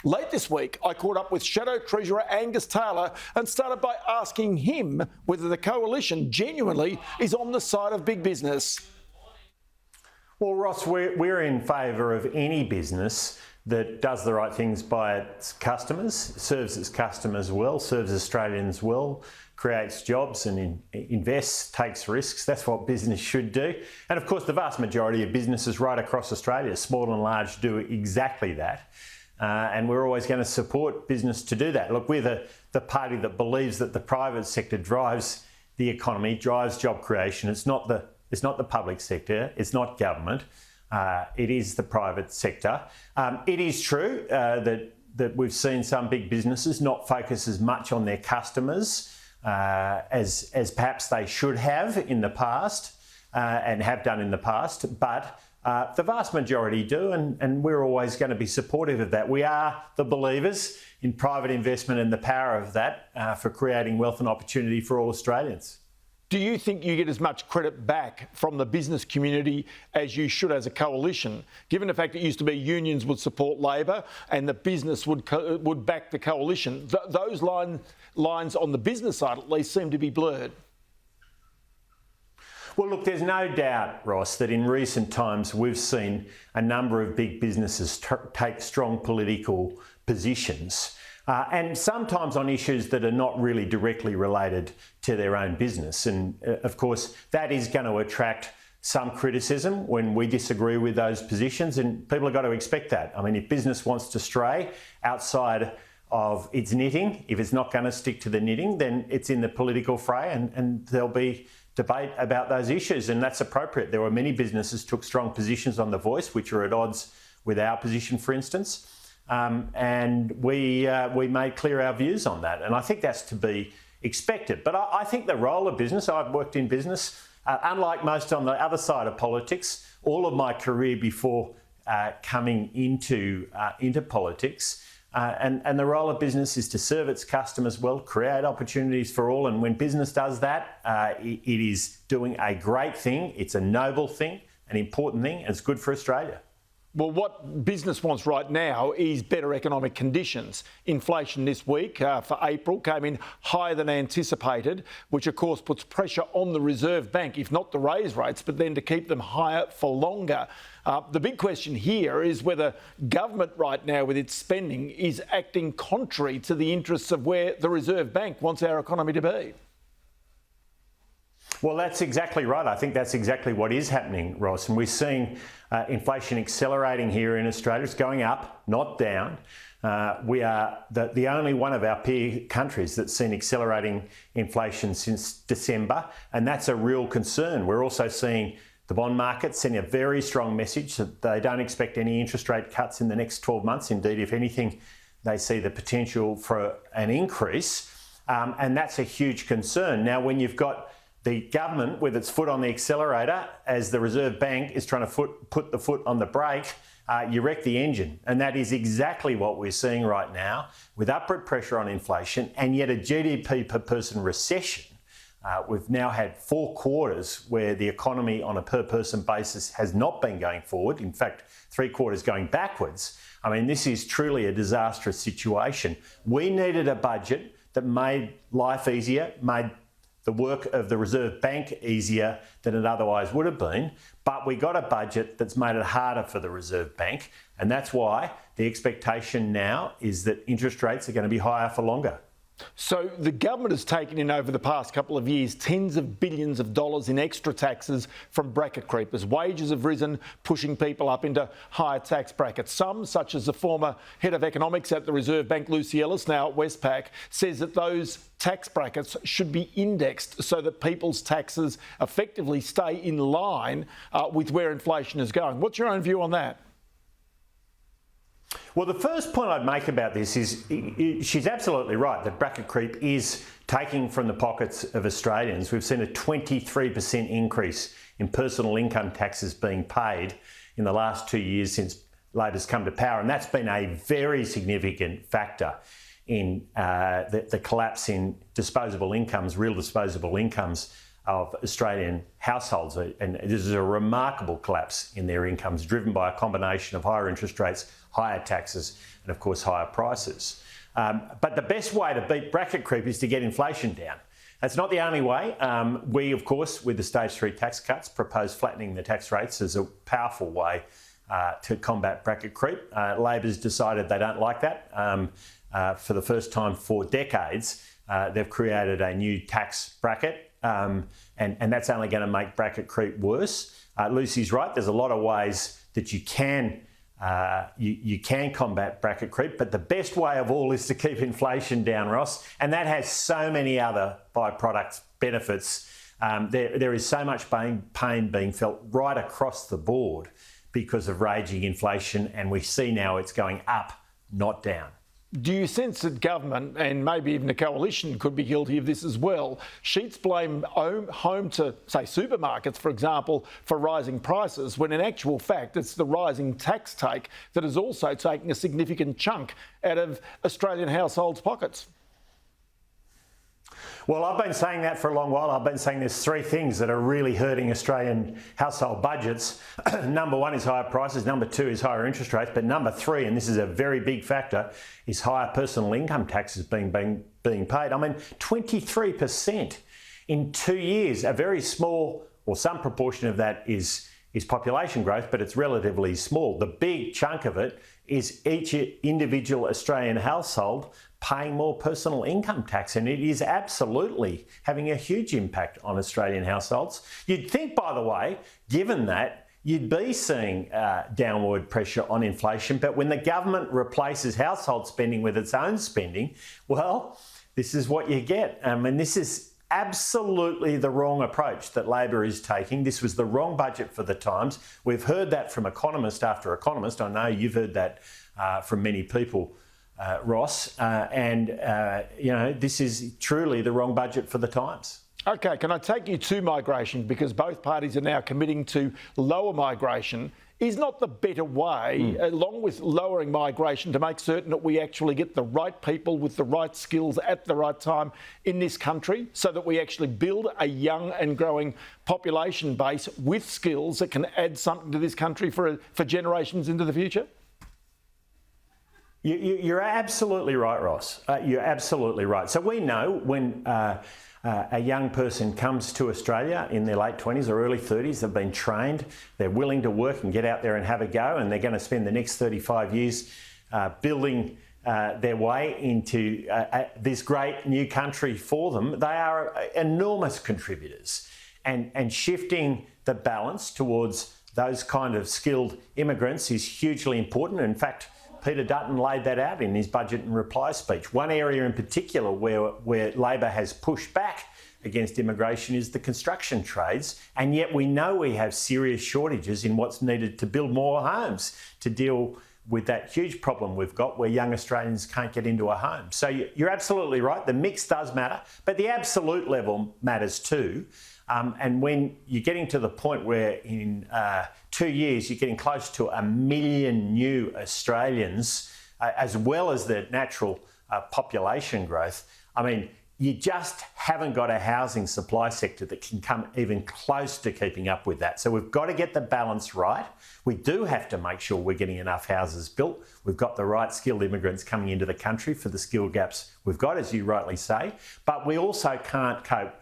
Late this week, I caught up with Shadow Treasurer Angus Taylor and started by asking him whether the coalition genuinely is on the side of big business. Well, Ross, we're in favour of any business that does the right things by its customers, serves its customers well, serves Australians well, creates jobs and invests, takes risks. That's what business should do. And of course, the vast majority of businesses right across Australia, small and large, do exactly that. And we're always going to support business to do that. Look, we're the party that believes that the private sector drives the economy, drives job creation. It's not the public sector. It's not government. It is the private sector. It is true that we've seen some big businesses not focus as much on their customers as perhaps they should have in the past and have done in the past. But the vast majority do, and we're always going to be supportive of that. We are the believers in private investment and the power of that for creating wealth and opportunity for all Australians. Do you think you get as much credit back from the business community as you should as a coalition, given the fact it used to be unions would support Labor and the business would back the coalition? Those lines on the business side at least seem to be blurred. Well, look, there's no doubt, Ross, that in recent times we've seen a number of big businesses take strong political positions, and sometimes on issues that are not really directly related to their own business. And of course, that is going to attract some criticism when we disagree with those positions, and people have got to expect that. I mean, if business wants to stray outside of its knitting, if it's not going to stick to the knitting, then it's in the political fray, and there'll be debate about those issues, and that's appropriate. There were many businesses took strong positions on The Voice, which are at odds with our position, for instance, and we made clear our views on that, and I think that's to be expected. But I think the role of business, I've worked in business, unlike most on the other side of politics, all of my career before coming into politics, and the role of business is to serve its customers well, create opportunities for all. And when business does that, it is doing a great thing. It's a noble thing, an important thing, and it's good for Australia. Well, what business wants right now is better economic conditions. Inflation this week for April came in higher than anticipated, which of course puts pressure on the Reserve Bank, if not to raise rates, but then to keep them higher for longer. The big question here is whether government right now with its spending is acting contrary to the interests of where the Reserve Bank wants our economy to be. Well, that's exactly right. I think that's exactly what is happening, Ross. And we're seeing inflation accelerating here in Australia. It's going up, not down. We are the only one of our peer countries that's seen accelerating inflation since December, and that's a real concern. We're also seeing the bond market sending a very strong message that they don't expect any interest rate cuts in the next 12 months. Indeed, if anything, they see the potential for an increase, and that's a huge concern. Now, when you've got the government with its foot on the accelerator as the Reserve Bank is trying to put the foot on the brake, you wreck the engine. And that is exactly what we're seeing right now with upward pressure on inflation and yet a GDP per person recession. We've now had 4 quarters where the economy on a per person basis has not been going forward. In fact, 3 quarters going backwards. I mean, this is truly a disastrous situation. We needed a budget that made life easier, made the work of the Reserve Bank easier than it otherwise would have been, but we got a budget that's made it harder for the Reserve Bank, and that's why the expectation now is that interest rates are going to be higher for longer. So the government has taken in over the past couple of years tens of billions of dollars in extra taxes from bracket creepers. Wages have risen, pushing people up into higher tax brackets. Some, such as the former head of economics at the Reserve Bank, Lucy Ellis, now at Westpac, says that those tax brackets should be indexed so that people's taxes effectively stay in line with where inflation is going. What's your own view on that? Well, the first point I'd make about this is she's absolutely right that bracket creep is taking from the pockets of Australians. We've seen a 23% increase in personal income taxes being paid in the last 2 years since Labor's come to power, and that's been a very significant factor in the collapse in disposable incomes, real disposable incomes of Australian households. And this is a remarkable collapse in their incomes driven by a combination of higher interest rates, higher taxes and of course higher prices. But the best way to beat bracket creep is to get inflation down. That's not the only way. We, of course, with the stage 3 tax cuts, propose flattening the tax rates as a powerful way to combat bracket creep. Labor's decided they don't like that. For the first time for decades, they've created a new tax bracket, and that's only going to make bracket creep worse. Lucy's right. There's a lot of ways that you can combat bracket creep, but the best way of all is to keep inflation down, Ross, and that has so many other byproduct benefits. There is so much pain being felt right across the board because of raging inflation, and we see now it's going up, not down. Do you sense that government and maybe even the coalition could be guilty of this as well? Sheets blame home to, say, supermarkets, for example, for rising prices, when in actual fact it's the rising tax take that is also taking a significant chunk out of Australian households' pockets. Well, I've been saying that for a long while. I've been saying there's three things that are really hurting Australian household budgets. Number one is higher prices. Number two is higher interest rates. But number three, and this is a very big factor, is higher personal income taxes being paid. I mean, 23% in 2 years. A very small, or some proportion of that is population growth, but it's relatively small. The big chunk of it is each individual Australian household paying more personal income tax, and it is absolutely having a huge impact on Australian households. You'd think, by the way, given that, you'd be seeing downward pressure on inflation, but when the government replaces household spending with its own spending, well, this is what you get. And this is absolutely the wrong approach that Labor is taking. This was the wrong budget for the times. We've heard that from economist after economist. I know you've heard that from many people, Ross, this is truly the wrong budget for the times. OK, can I take you to migration, because both parties are now committing to lower migration? Is not the better way, along with lowering migration, to make certain that we actually get the right people with the right skills at the right time in this country, so that we actually build a young and growing population base with skills that can add something to this country for generations into the future? You're absolutely right, Ross. You're absolutely right. So we know when a young person comes to Australia in their late 20s or early 30s, they've been trained, they're willing to work and get out there and have a go, and they're going to spend the next 35 years building their way into this great new country for them. They are enormous contributors, and shifting the balance towards those kind of skilled immigrants is hugely important. In fact, Peter Dutton laid that out in his budget and reply speech. One area in particular where Labor has pushed back against immigration is the construction trades, and yet we know we have serious shortages in what's needed to build more homes to deal with that huge problem we've got where young Australians can't get into a home. So you're absolutely right, the mix does matter, but the absolute level matters too. And when you're getting to the point where in 2 years you're getting close to 1 million new Australians, as well as the natural population growth, I mean, you just haven't got a housing supply sector that can come even close to keeping up with that. So we've got to get the balance right. We do have to make sure we're getting enough houses built. We've got the right skilled immigrants coming into the country for the skill gaps we've got, as you rightly say. But we also can't cope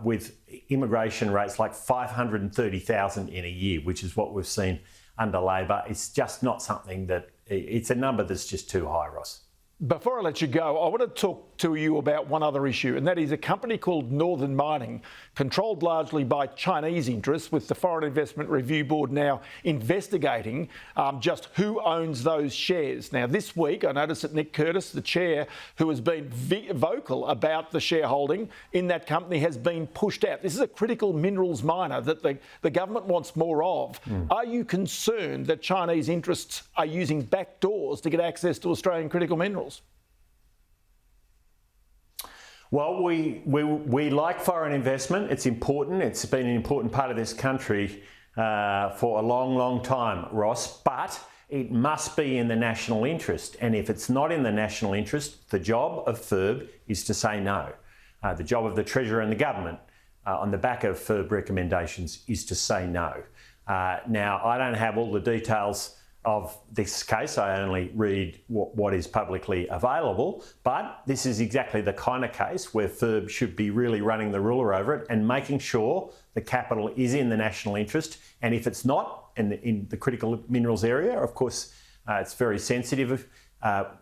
with immigration rates like 530,000 in a year, which is what we've seen under Labor. It's just not something it's a number that's just too high, Ross. Before I let you go, I want to talk to you about one other issue, and that is a company called Northern Mining, controlled largely by Chinese interests, with the Foreign Investment Review Board now investigating just who owns those shares. Now, this week, I noticed that Nick Curtis, the chair, who has been vocal about the shareholding in that company, has been pushed out. This is a critical minerals miner that the government wants more of. Are you concerned that Chinese interests are using back doors to get access to Australian critical minerals? Well, we like foreign investment. It's important. It's been an important part of this country for a long, long time, Ross, but it must be in the national interest. And if it's not in the national interest, the job of FIRB is to say no. The job of the Treasurer and the government on the back of FIRB recommendations is to say no. Now, I don't have all the details of this case, I only read what is publicly available, but this is exactly the kind of case where FIRB should be really running the ruler over it and making sure the capital is in the national interest. And if it's not in the critical minerals area, of course, it's very sensitive.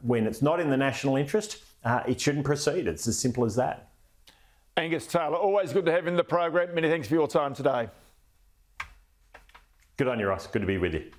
When it's not in the national interest, it shouldn't proceed. It's as simple as that. Angus Taylor, always good to have you in the program. Many thanks for your time today. Good on you, Ross. Good to be with you.